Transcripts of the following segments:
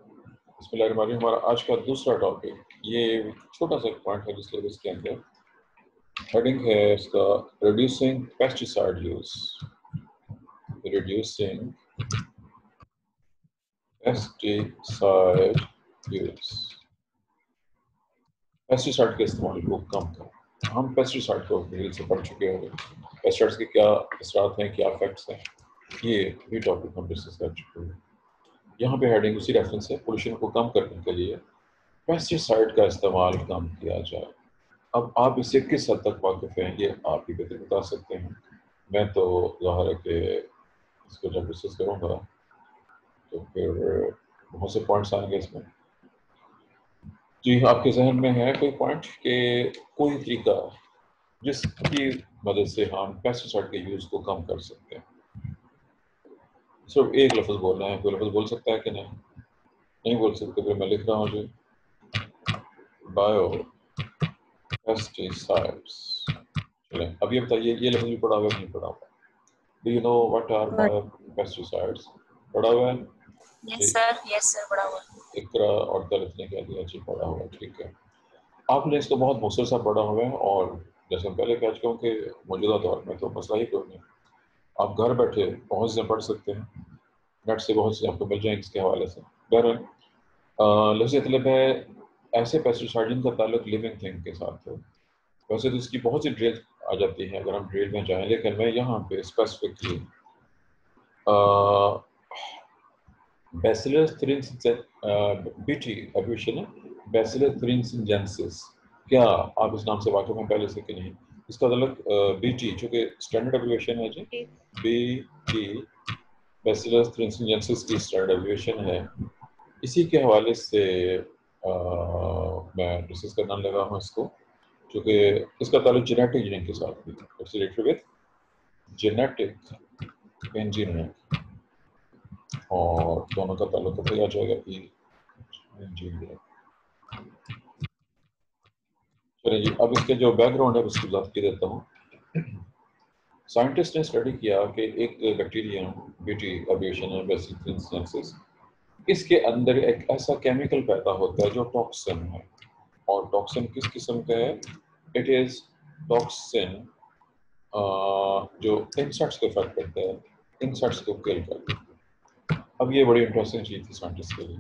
बिस्मिल्लाहिर्रहमानिर्रहीम। हमारा आज का दूसरा टॉपिक, ये छोटा सा पॉइंट है जिस सिलेबस के अंदर। हेडिंग है इसका reducing pesticide use. Reducing pesticide use, pesticide के इस्तेमाल को कम करें। हम पेस्टिसाइड को डिटेल से पढ़ चुके होंगे, पेस्टिसाइड्स के क्या असरात हैं, क्या इफेक्ट्स हैं, ये टॉपिक हम डिस्कस कर चुके हैं। यहाँ पे हेडिंग उसी रेफरेंस है, पोल्यूशन को कम करने के लिए पेस्टिसाइड का इस्तेमाल कम किया जाए। अब आप इससे किस हद तक वाकिफ हैं, ये आप ही बेहतर बता सकते हैं। मैं तो ज़ाहिर है कि इसको जब डिस्कस करूँगा तो फिर बहुत से पॉइंट्स आएंगे इसमें। जी, आपके जहन में है कोई पॉइंट कि कोई तरीका जिसकी मदद से हम पेस्टिसाइड के यूज़ को कम कर सकते हैं? सिर्फ एक लफ्ज़ बोलना है, कोई लफ्ज़ बोल सकता है कि नहीं? नहीं बोल सकते, फिर मैं लिख रहा हूँ जी, बायो पेस्टिसाइड्स। चलें, अब ये बताइए, ये लफ्ज़ भी पढ़ा हुआ नहीं पढ़ा हुआ? Do you know what are biopesticides? पढ़ा हुआ है? यस सर पढ़ा हुआ। इकरा और दलित ने कह दिया जी पढ़ा हुआ, ठीक है। आपने इसको बहुत मुखसर सा पढ़ा हुआ है, और जैसे हम पहले कह चुके हूँ कि मौजूदा दौर में तो मसला ही कोई नहीं, आप घर बैठे बहुत से पढ़ सकते हैं, नेट से बहुत से आपको मिल जाएंगे इसके हवाले से। बहरहाल लफ्ज़ मतलब है ऐसे पेस्टिसाइड जिनका ताल्लुक लिविंग थिंग के साथ हो। वैसे तो इसकी बहुत सी ड्रिल आ जाती हैं अगर हम ड्रिल में जाएं, लेकिन मैं यहाँ पे specifically Bacillus thuringiensis, BT abbreviation है, Bacillus thuringiensis। क्या आप इस नाम से वाकिफ हैं पहले से कि नहीं? इसका मतलब बीटी, चूँकि स्टैंडर्ड एब्रिविएशन है जी, बीटी Bacillus thuringiensis की स्टैंडर्ड एब्रिविएशन है। इसी के हवाले से मैं डिस्कस करना लगा हूँ इसको, क्योंकि इसका ताल्लुक जेनेटिक इंजीनियरिंग के साथ भी, it's related with genetic engineering, और दोनों का ताल्लुक आ जाएगा इंजीनियरिंग। चलिए जी, अब इसके जो बैकग्राउंड है उसकी बात कर देता हूँ। साइंटिस्ट ने स्टडी किया कि एक बैक्टीरियम बीटी एब्रिविएशन है बेसिलस, इसके अंदर एक ऐसा केमिकल पैदा होता है जो टॉक्सिन है। और टॉक्सिन किस किस्म का है? इट इज टॉक्सिन जो इंसेक्ट्स को इफेक्ट करता है, इंसेक्ट्स को किल करता है। अब ये बड़ी इंटरेस्टिंग चीज़ थी साइंटिस्ट के लिए।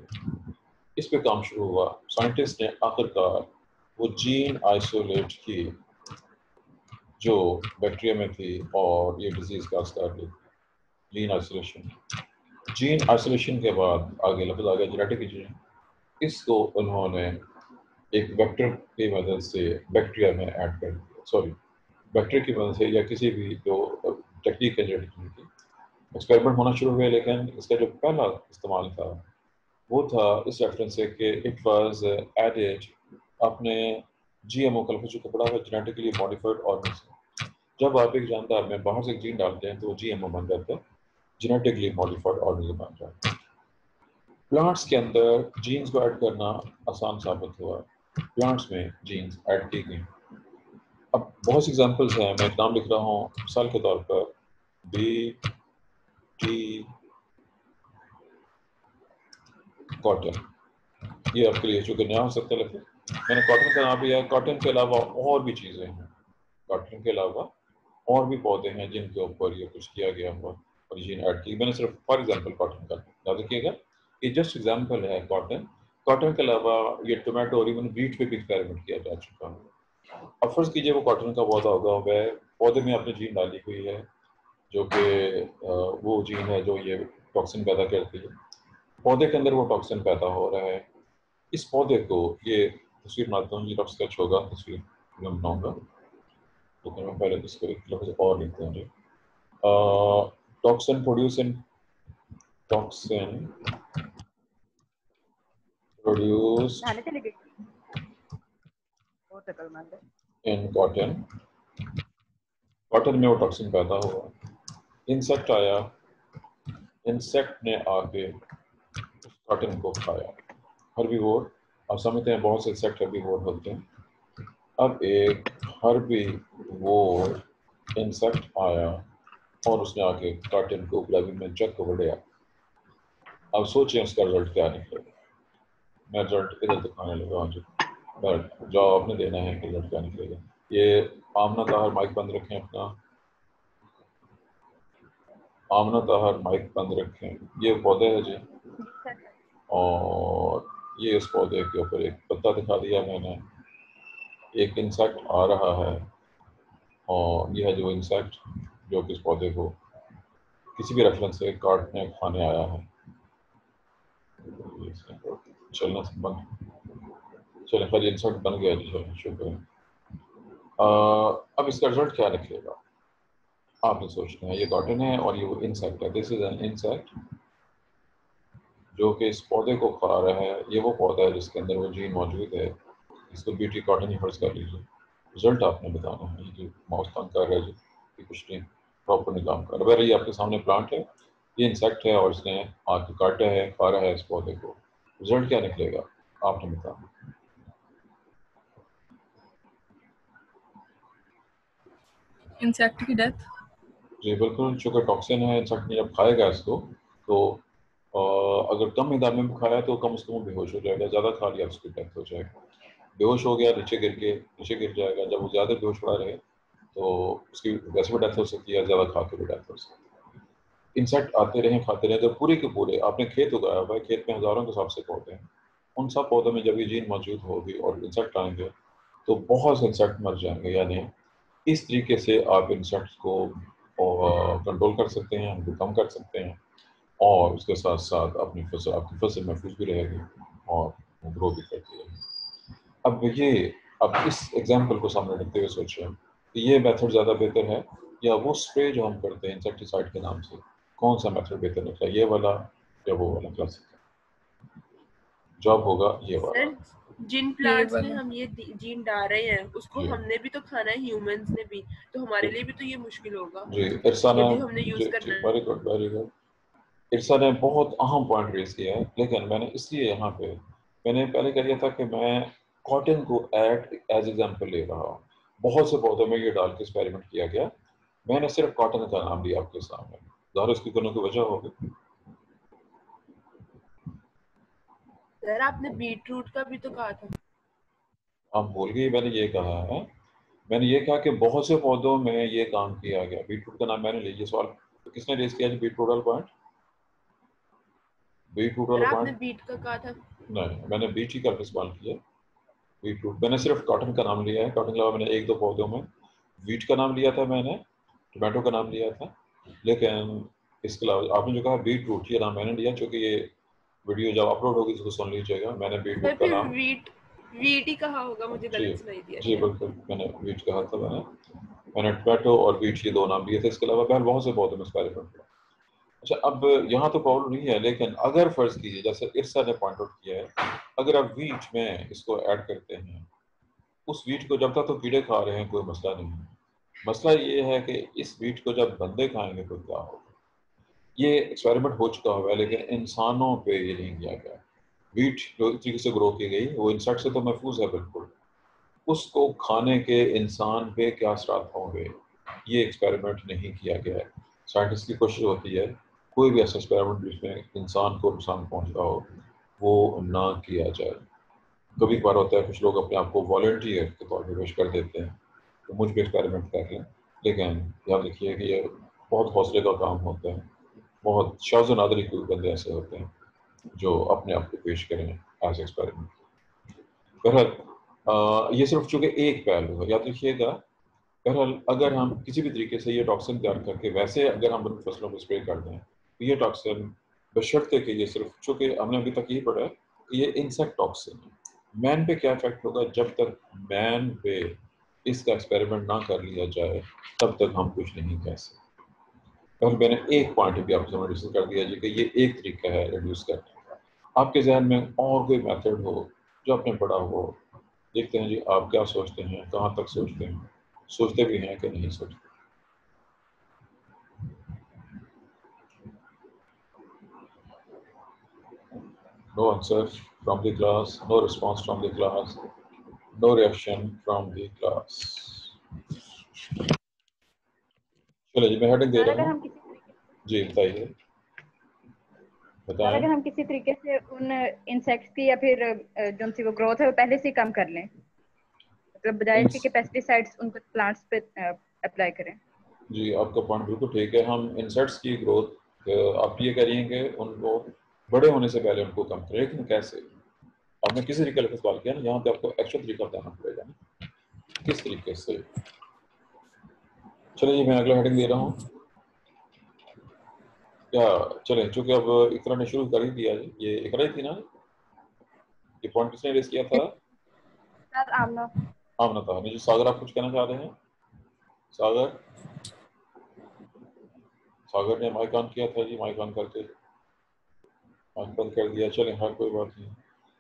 इस पे काम शुरू हुआ, साइंटिस्ट ने आखिरकार वो जीन आइसोलेट की जो बैक्टीरिया में थी और ये डिजीज का असर दी। जीन आइसोलेशन के बाद आगे लफ्ज आ गया जेनेटिक इंजीनियरिंग। इसको उन्होंने एक वेक्टर की मदद से बैक्टीरिया में ऐड कर दिया, सॉरी बैक्टीरिया की मदद से या किसी भी जो टेक्निक है जेनेटिक की, एक्सपेरिमेंट होना शुरू हुए। लेकिन इसका जो पहला इस्तेमाल था वो था इस रेफरेंस से कि इट वाज एडेड अपने जीएमओ का लफ्ज पड़ा हुआ, जेनेटिकली मॉडिफाइड ऑर्गेनिज्म। जब आप एक जानदार में बाहर से एक जीन डालते हैं तो वो जीएमओ बन जाता है, जेनेटिकली मॉडिफाइड ऑर्गेनिज्म बन जाता है। प्लांट्स के अंदर जीन्स को ऐड करना आसान साबित हुआ, प्लांट्स में जीन्स ऐड की गई। अब बहुत सी एग्जांपल्स हैं, मैं एक नाम लिख रहा हूँ मिसाल के तौर पर, बी टी कॉटन। ये आपके लिए चूंकि नया हो सकता है, लेकिन मैंने कॉटन का नाम लिया है। कॉटन के अलावा और भी चीज़ें हैं, कॉटन के अलावा और भी पौधे हैं जिनके ऊपर ये कुछ किया गया हुआ और जीन ऐड की। मैंने सिर्फ फॉर एग्जांपल कॉटन का याद रखिएगा, ये जस्ट एग्जांपल है कॉटन। कॉटन के अलावा ये टोमेटो और इवन बीट पे भी एक्सपेरिमेंट किया जा चुका है। अब फर्ज कीजिए वो कॉटन का पौधा होगा, वह पौधे में आपने जीन डाली हुई है जो कि वो जीन है जो ये टॉक्सिन पैदा करती है, पौधे के अंदर वो टॉक्सिन पैदा हो रहा है। इस पौधे को, ये तस्वीर बनाता हूँ, ये रफ स्केच होगा, तस्वीर मैं बनाऊंगा, लेकिन मैं पहले इसको एक लफ्ज और लिखते हैं। Toxin producing toxin produced in cotton. Cotton में वो टॉक्सिन पैदा हुआ, इंसेक्ट आया, इंसेक्ट ने आके उस कॉटन को खाया। हर्बीवोर, आप समझते हैं बहुत से इंसेक्ट हर्बीवोर होते हैं। अब एक हर्बीवोर इंसेक्ट आया और उसने आके कॉटन को गुलाबी में चक को बढ़िया। अब सोचें उसका रिजल्ट क्या निकलेगा। मैं रिजल्ट इधर दिखाने लगा। हाँ जी, बट जवाब आपने देना है कि रिजल्ट क्या निकलेगा। ये आमना ताहर, माइक बंद रखें अपना। आमना ताहर, माइक बंद रखें। ये पौधे है जी, और ये इस पौधे के ऊपर एक पत्ता दिखा दिया मैंने। एक इंसेक्ट आ रहा है, और यह है जो इंसेक्ट जो कि इस पौधे को किसी भी रेफरेंस से काटने खाने आया है। चलना बंद, चले खैर इंसेक्ट बन गया जी, चलो शुक्र है। अब इसका रिजल्ट क्या निकलेगा आपने सोचना है। ये कॉटन है और ये वो इंसेक्ट है। दिस इज एन इंसेक्ट जो कि इस पौधे को खा रहा है। ये वो पौधा है जिसके अंदर वो जीन मौजूद है। इसको ब्यूटी कॉटन ही फर्ज कर लीजिए। रिजल्ट आपने बताना है। ये जो माउस तंग कर रहा है जी, ये कुछ नहीं प्रॉपर नहीं काम कर रहा है। ये आपके सामने प्लांट है, ये इंसेक्ट है और इसने आके काटा है, खा रहा है इस पौधे को। रिजल्ट क्या निकलेगा आपने बताना। इंसेक्ट की डेथ। जी बिल्कुल, चूँकि टॉक्सिन है, इंसेक्ट ने जब खाएगा इसको तो अगर कम मिदाद में खाया तो कम से कम बेहोश हो जाएगा, ज़्यादा खा लिया तो उसकी डेथ हो जाएगी। बेहोश हो गया, नीचे गिर जाएगा। जब वो ज़्यादा बेहोश पड़ा रहे तो उसकी वैसे भी डेथ हो सकती है, ज़्यादा खा के भी डेथ हो सकती है। इंसेक्ट आते रहे खाते रहे, तो पूरे के पूरे आपने खेत उगाया हुआ है, खेत में हज़ारों के हिसाब से पौधे हैं। उन सब पौधों में जब ये जीन मौजूद होगी और इंसेक्ट आएंगे तो बहुत से इंसेक्ट मर जाएंगे। यानी इस तरीके से आप इंसेक्ट्स को कंट्रोल कर सकते हैं, उनको कम कर सकते हैं, और उसके साथ साथ अपनी फसल, आपकी फसल महफूज भी रहेगी और ग्रो भी करती रहेगी। अब इस एग्जाम्पल को सामने रखते हुए सोचें कि ये मेथड ज़्यादा बेहतर है या वो स्प्रे जो हम करते हैं इंसेक्टिसाइड के नाम से, कौन सा मेथड बेहतर निकला, ये वाला या वो वाला। क्लासिक जॉब होगा ये वाला। सर जिन प्लांट्स में हम ये जीन डाल रहे हैं उसको हमने भी तो खाना है, ह्यूमंस ने भी, तो हमारे लिए भी तो ये मुश्किल होगा जी इरसाना, यदि हमने यूज करना है। Very good very good. इरसा ने बहुत अहम पॉइंट रेज किया है, लेकिन मैंने इसलिए यहाँ पे मैंने पहले कह दिया था कि मैं कॉटन को एज एग्जाम्पल ले रहा हूँ। बहुत से पौधों में ये डाल के एक्सपेरिमेंट किया गया, मैंने सिर्फ कॉटन का नाम लिया आपके सामने। ज़ाहिर इसकी करने की वजह होगी। सर आपने बीट रूट का भी तो कहा था। आप भूल गए, मैंने ये कहा है, मैंने ये कहा कि बहुत से पौधों में ये काम किया गया। बीटरूट का नाम मैंने लिया। ये सवाल किसने रेज किया? बीटरूट वाला पॉइंट, बीटरूट सर वाला आपने पॉइंट बीट का कहा था। नहीं, मैंने बीट ही का इस्तेमाल किया। बीटरूट मैंने सिर्फ कॉटन का नाम लिया है। कॉटन के अलावा मैंने एक दो पौधों में वीट का नाम लिया था, मैंने टोमेटो का नाम लिया था, लेकिन इसके अलावा आपने जो कहा बीटरूट, ये नाम मैंने लिया। चूँकि ये वीडियो जब अपलोड होगी तो सुन लीजिएगा, मैंने सर बीटरूट का फिर नाम। वीट ही कहा होगा, मुझे जी गलत सुनाई दिया जी शायद। बिल्कुल, मैंने वीट कहा था। मैंने टोमेटो और वीट ये दो नाम लिए थे। इसके अलावा बहर बहुत से पौधों में एक्सपेरिमेंट हुआ। अच्छा, अब यहाँ तो प्रॉब्लम नहीं है, लेकिन अगर फर्ज कीजिए जैसे इरसा ने पॉइंट आउट किया है, अगर आप वीट में इसको ऐड करते हैं, उस वीट को जब तक तो कीड़े खा रहे हैं कोई मसला नहीं है। मसला ये है कि इस वीट को जब बंदे खाएंगे तो क्या होगा। ये एक्सपेरिमेंट हो चुका हुआ है, लेकिन इंसानों पे ये नहीं किया गया। वीट जो इस तरीके से ग्रो की गई वो इंसेक्ट से तो महफूज है बिल्कुल, उसको खाने के इंसान पे क्या असरात होंगे ये एक्सपेरिमेंट नहीं किया गया है। साइंटिस्ट की कोशिश होती है कोई भी ऐसा एक्सपेरिमेंट जिसमें इंसान को नुकसान पहुंचता हो वो ना किया जाए। कभी कभार होता है कुछ लोग अपने आप को वॉलंटियर के तौर पर पेश कर देते हैं तो मुझ पर एक्सपेरिमेंट कर लें, लेकिन याद रखिए कि ये बहुत हौसले का काम होता है। बहुत शाज़ नादरी कोई बंदे ऐसे होते हैं जो अपने आप को पेश करें एज एक्सपेरिमेंट। बहरहाल ये सिर्फ चूँकि एक पहलू है, याद रखिएगा। बहरहाल अगर हम किसी भी तरीके से ये टॉक्सिन तैयार करके वैसे अगर हम उन फसलों को स्प्रे कर दें तो ये टॉक्सिन बशर्ते कि ये सिर्फ, चूँकि हमने अभी तक ये पढ़ा है कि ये इंसेक्ट टॉक्सिन है, मैन पे क्या इफेक्ट होगा जब तक मैन पे इसका एक्सपेरिमेंट ना कर लिया जाए तब तक हम कुछ नहीं कह सकते। और मैंने एक पॉइंट भी आपको समझ डिस्कस कर दिया जी कि ये एक तरीका है रिड्यूस करने का। आपके जहन में और कोई मेथड हो जो आपने पढ़ा हो, देखते हैं जी आप क्या सोचते हैं, कहाँ तक सोचते हैं, सोचते भी हैं कि नहीं सोचते। No answer from the class, no response from the class, no reaction from the class. चलो जी मैं हेडिंग दे रहा हूँ। जी बताइए। सर बताएं। अगर हम किसी तरीके से उन इंसेक्ट्स की या फिर जो सी वो ग्रोथ है वो पहले से ही कम कर लें, मतलब बजाय इसके कि पेस्टिसाइड्स उनको प्लांट्स पे अप्लाई करें। जी, आपका पॉइंट बिल्कुल ठीक है। हम इंसेक्ट्स की ग्रोथ आप ये करेंगे उनको बड़े होने से पहले उनको कम करें, लेकिन कैसे? आपने किसी तरीके का सवाल किया ना, यहाँ पे आपको एक्चुअल तरीका बताना पड़ेगा ना किस तरीके से। चलिए मैं अगला हेडिंग दे रहा हूँ क्या? चलें, चूंकि अब इकरा ने शुरू कर ही दिया है, ये इकरा ही थी ना, ये पॉइंट किसने रेस किया था? सर आमना। आमना था। जी सागर, आप कुछ कहना चाह रहे हैं? सागर, सागर ने माइक ऑन किया था जी, माइक ऑन करके माइक बंद कर दिया। चलें, हाँ कोई बात नहीं।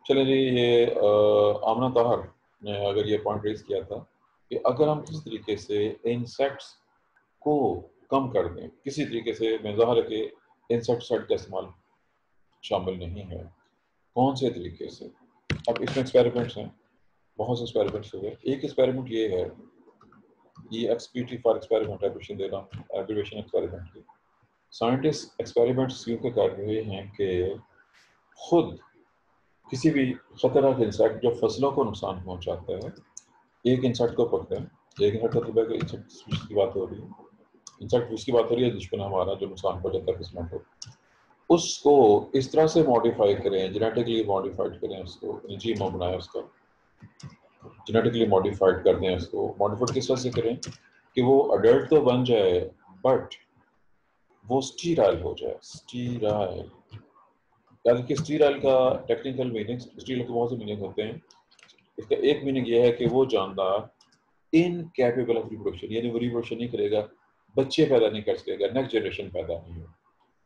चलें जी, ये आमना ताहर ने अगर ये पॉइंट रेस किया था कि अगर हम किस तरीके से इंसेक्ट्स को कम कर दें, किसी तरीके से, मैं ज़ाहिर है कि इंसेक्टिसाइड का इस्तेमाल शामिल नहीं है, कौन से तरीके से? अब इसमें एक्सपेरिमेंट्स हैं, बहुत से एक्सपेरिमेंट्स हुए। एक एक्सपेरिमेंट ये है, ये एक्सपीटी फॉर एक्सपेरिमेंट एब्रिवेशन दे रहा हूँ, एब्रिवेशन एक्सपेरिमेंट की। साइंटिस्ट एक्सपेरिमेंट्स यूँ के कर रहे हैं कि खुद किसी भी खतरनाक इंसेक्ट जो फसलों को नुकसान पहुंचाता है, एक इंसेक्ट को पकड़े, एक इंसेक्ट का तो इंसेक्ट स्पीशीज की बात हो रही है, इंसेक्ट उसकी बात हो रही है दुश्मन हमारा जो नुकसान पहुंचाता है फसलों को, उसको इस तरह से मॉडिफाई करें, जेनेटिकली मॉडिफाइड करें उसको, जीनोम बनाए उसका, जेनेटिकली मॉडिफाइड कर दें उसको। मॉडिफाइड किस तरह से करें कि वो अडल्ट तो बन जाए बट वो स्टीराइल हो जाए। स्टीराइल, याद रखिए स्टीराइल का टेक्निकल मीनिंग, स्टीराइल के बहुत से मीनिंग होते हैं। इसका एक मीनिंग ये है कि वो जानदार इनकैपेबल ऑफ रिप्रोडक्शन, यानी वो रिप्रोडक्शन नहीं करेगा, बच्चे पैदा नहीं कर सकेगा, नेक्स्ट जनरेशन पैदा नहीं हो।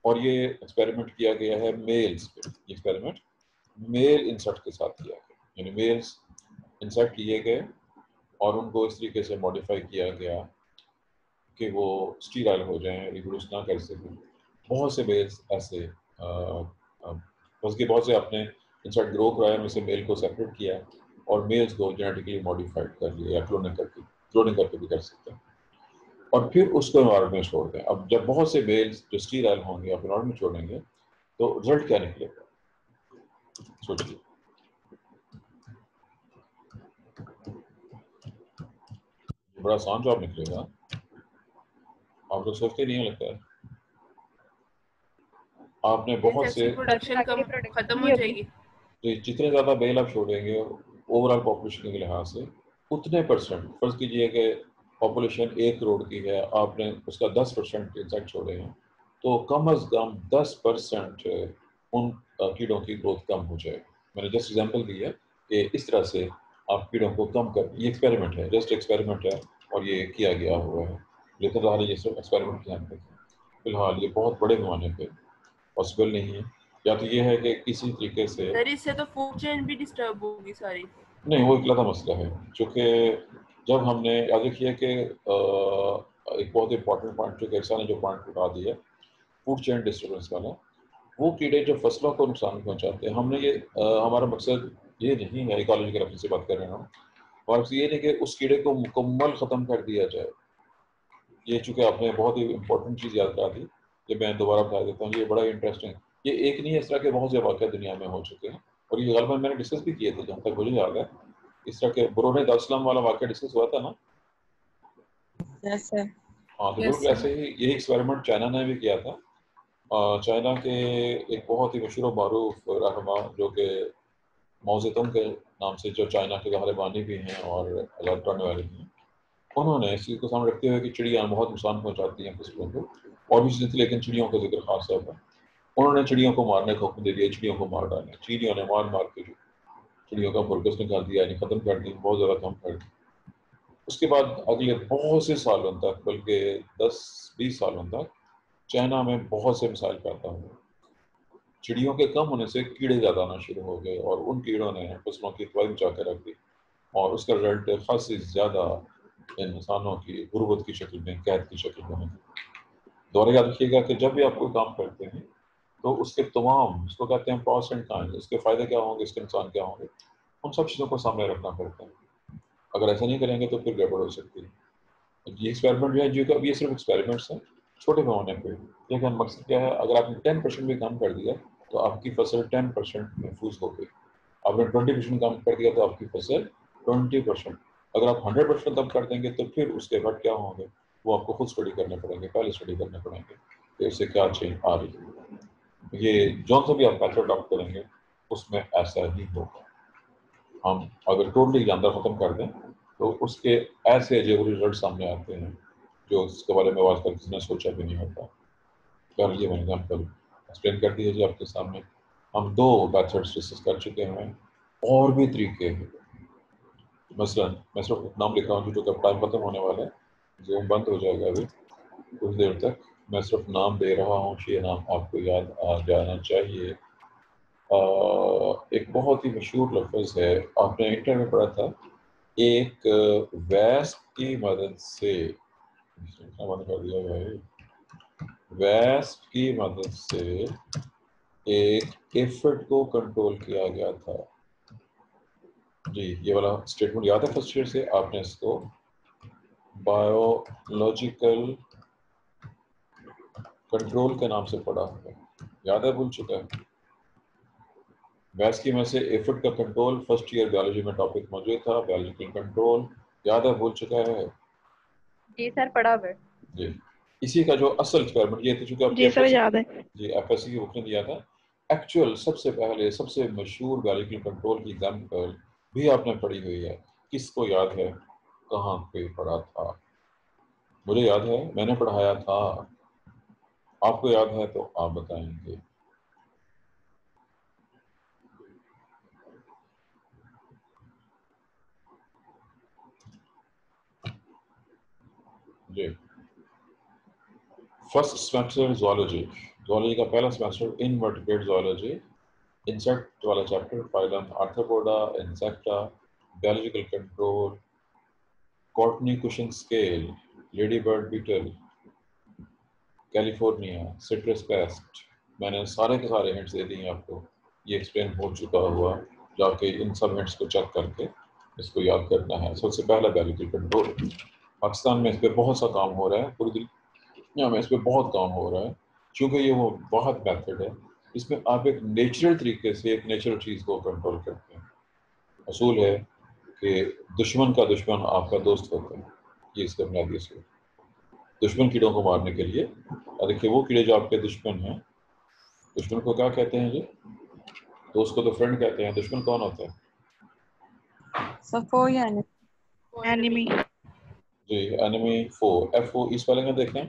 और ये एक्सपेरिमेंट किया गया है मेल्स पे, ये एक्सपेरिमेंट मेल इंसेक्ट के साथ किया गया, यानी मेल्स इंसेक्ट लिए गए और उनको इस तरीके से मॉडिफाई किया गया कि वो स्टीराइल हो जाएं, रिप्रोड्यूस ना कर सकें। बहुत से मेल्स ऐसे उसके बहुत से आपने इंसेक्ट ग्रो कराया, उनमें से मेल को सेपरेट किया और मेल्स को जेनेटिकली मॉडिफाइड कर लिया, या क्लोनिंग करके भी कर सकते हैं, और फिर उसको एनवायरमेंट में छोड़ दें। अब जब बहुत से मेल्स जो स्टीराइल होंगे आप एनवायरमेंट में छोड़ेंगे तो रिजल्ट क्या निकलेगा? सोचिए। बड़ा आसान जवाब निकलेगा, आप लोग सोचते नहीं है लगता है। आपने बहुत से प्रोडक्शन कम खत्म हो जाएगी। तो जितने ज़्यादा बेल आप छोड़ेंगे ओवरऑल पॉपुलेशन के लिहाज से, उतने परसेंट, फर्ज कीजिए कि पॉपुलेशन 1 करोड़ की है, आपने उसका 10% इंसेक्ट छोड़े हैं, तो कम अज़ कम 10% उन कीड़ों की ग्रोथ कम हो जाए। मैंने जस्ट एग्जांपल दिया कि इस तरह से आप कीड़ों को कम कर, ये एक्सपेरिमेंट है, जस्ट एक्सपेरिमेंट है और ये किया गया हुआ है, लेकिन ज़ाहिर ये सब एक्सपेरिमेंट ध्यान रखें। फिलहाल ये बहुत बड़े पैमाने पे पॉसिबल नहीं है, या तो ये है कि किसी तरीके से, सर इससे तो फूड चेन भी डिस्टर्ब होगी सारी। नहीं वो एक अलग मसला है, क्योंकि जब हमने याद रखिए कि एक बहुत इंपॉर्टेंट पॉइंट जो कैसा ने जो पॉइंट उठा दिया फूड चेन डिस्टर्बेंस वाला, वो कीड़े जो फसलों को नुकसान पहुंचाते हैं, हमने ये हमारा मकसद ये नहीं है, इकोलॉजी के रेफरेंस से बात कर रहे हैं हम, और मकसद ये नहीं कि उस कीड़े को मुकम्मल ख़त्म कर दिया जाए। ये चूँकि आपने बहुत ही इंपॉर्टेंट चीज़ याद करा दी, ये मैं दोबारा बता देता हूँ, ये बड़ा इंटरेस्टिंग, ये एक नहीं है, इस तरह के बहुत से वाक़या दुनिया में हो चुके हैं और ये गलबन मैंने डिस्कस भी किए थे जहाँ तक मुझे याद है। इस तरह के बुरूने दारुस्सलाम वाला वाक़या डिस्कस हुआ था ना? Yes sir. हाँ, तो Yes, बिल्कुल sir. ऐसे ही यही एक्सपेरिमेंट चाइना ने भी किया था। चाइना के एक बहुत ही मशहूर मारूफ रहनुमा जो कि माओ ज़ेडुंग के नाम से, जो चाइना के गहरे बानी भी हैं और आज़ाद कराने वाले भी हैं, उन्होंने इस चीज़ को सामने रखते हुए कि चिड़ियाँ बहुत नुकसान पहुँचाती हैं फसलों को, और भी चीज़ें थी लेकिन चिड़ियों का जिक्र खास तौर पर, उन्होंने चिड़ियों को मारने का हुक्म दे दिया, चिड़ियों को मार डालें। चिड़ियों ने मार मार के चिड़ियों का बुरगस निकाल दिया, यानी ख़त्म कर दी, बहुत ज़्यादा कम कर दी। उसके बाद अगले बहुत से सालों तक, बल्कि 10-20 सालों तक चाइना में बहुत से मिसाइल पैदा हुए, चिड़ियों के कम होने से कीड़े ज़्यादा आना शुरू हो गए और उन कीड़ों ने फसलों की तबाही मचा के रख दी, और उसका रिजल्ट खासी ज़्यादा इंसानों की गुर्बत की शक्ल में, कैद की शक्ल में है। दोबारा याद रखिएगा कि जब भी आप कोई काम करते हैं तो उसके तमाम, उसको कहते हैं प्रॉस एंड कॉन्स, उसके फ़ायदे क्या होंगे, इसके नुकसान क्या होंगे, उन सब चीज़ों को सामने रखना पड़ता है। अगर ऐसा नहीं करेंगे तो फिर गड़बड़ हो सकती है। ये एक्सपेरिमेंट जो है, जो ये सिर्फ एक्सपेरिमेंट्स हैं छोटे पैमाने पे, लेकिन मकसद क्या है, अगर आपने 10% भी कम कर दिया तो आपकी फसल 10% महफूज हो गई। आपने 20% कम कर दिया तो आपकी फसल 20%। अगर आप 100% कम कर देंगे तो फिर उसके बाद क्या होंगे वो आपको खुद स्टडी करने पड़ेंगे, पहले स्टडी करने पड़ेंगे कि उससे क्या चेंज आ रही है। ये जो सा भी आप मेथड अडॉप्ट करेंगे उसमें ऐसा ही होगा। हम अगर टोटली जानदार ख़त्म कर दें तो उसके ऐसे अजीब रिजल्ट सामने आते हैं जो उसके बारे में आजकल किसी ने सोचा भी नहीं होता। क्या ये मैंने एग्जाम्पल एक्सप्लेन कर दी है जी आपके सामने। हम 2 मेथड्स डिस्कस कर चुके हैं और भी तरीके हैं। मसलन मैं सिर्फ नाम लिखा हूँ क्योंकि टाइम खत्म होने वाला है, जूम बंद हो जाएगा अभी कुछ देर तक। मैं सिर्फ नाम दे रहा हूँ, ये नाम आपको याद आ जाना चाहिए। एक बहुत ही मशहूर लफ्ज़ है, आपने इंटर में पढ़ा था, एक वैस्प की मदद से, बंद कर दिया भाई, वैस्प की मदद से एक एफर्ट को कंट्रोल किया गया था। जी ये वाला स्टेटमेंट याद है फर्स्ट ईयर से? आपने इसको बायोलॉजिकल कंट्रोल के नाम से पढ़ा है, याद है? भूल चुका है? वैस की में से एफर्ट का कंट्रोल फर्स्ट ईयर बायोलॉजी में टॉपिक मौजूद था, बायोलॉजिकल कंट्रोल, याद है? भूल चुका है? जी सर, पढ़ा हुआ है। जी, इसी का जो असल एक्सपेरिमेंट ये था, चूंकि आपकी जी सर याद है। जी एफएससी की बुक ने दिया था। एक्चुअल सबसे पहले सबसे मशहूर बायोलॉजिकल कंट्रोल की एग्जाम्पल भी आपने पढ़ी हुई है। किसको याद है कहाँ पे पढ़ा था? मुझे याद है, मैंने पढ़ाया था। आपको याद है तो आप बताएंगे। जी फर्स्ट सेमेस्टर ज़ूलॉजी का पहला सेमेस्टर इनवर्टिब्रेट ज़ूलॉजी, इंसेक्ट वाला chapter, phylum Arthropoda, Insecta, biological control, cottony cushion scale, lady bird beetle, California, citrus pest. मैंने सारे के सारे हिंट्स दे दिए आपको, ये एक्सप्लेन हो चुका हुआ। जाके इन सब हिंट्स को चेक करके इसको याद करना है। सबसे पहला बायोलॉजिकल कंट्रोल, पाकिस्तान में इस पर बहुत सा काम हो रहा है, पूरी दुनिया में इस पर बहुत काम हो रहा है, क्योंकि ये वो बहुत मेथड है। इसमें आप एक नेचुरल तरीके से एक नेचुरल चीज़ को कंट्रोल करते हैं। असूल है कि दुश्मन का दुश्मन आपका दोस्त होता है, ये इसका बुनियादी असूल। दुश्मन कीड़ों को मारने के लिए, देखिए वो कीड़े जो आपके दुश्मन हैं, दुश्मन को क्या कहते हैं जी? दोस्त को तो फ्रेंड कहते हैं, दुश्मन कौन होता है? सफो यानी एनिमी। जी एनिमी, फो, FO ई स्पेलिंग है, देखें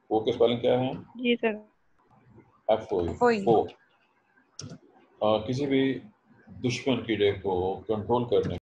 फो की स्पेलिंग क्या है? जी सर। FO, फोई। फो। किसी भी दुश्मन कीड़े को कंट्रोल करने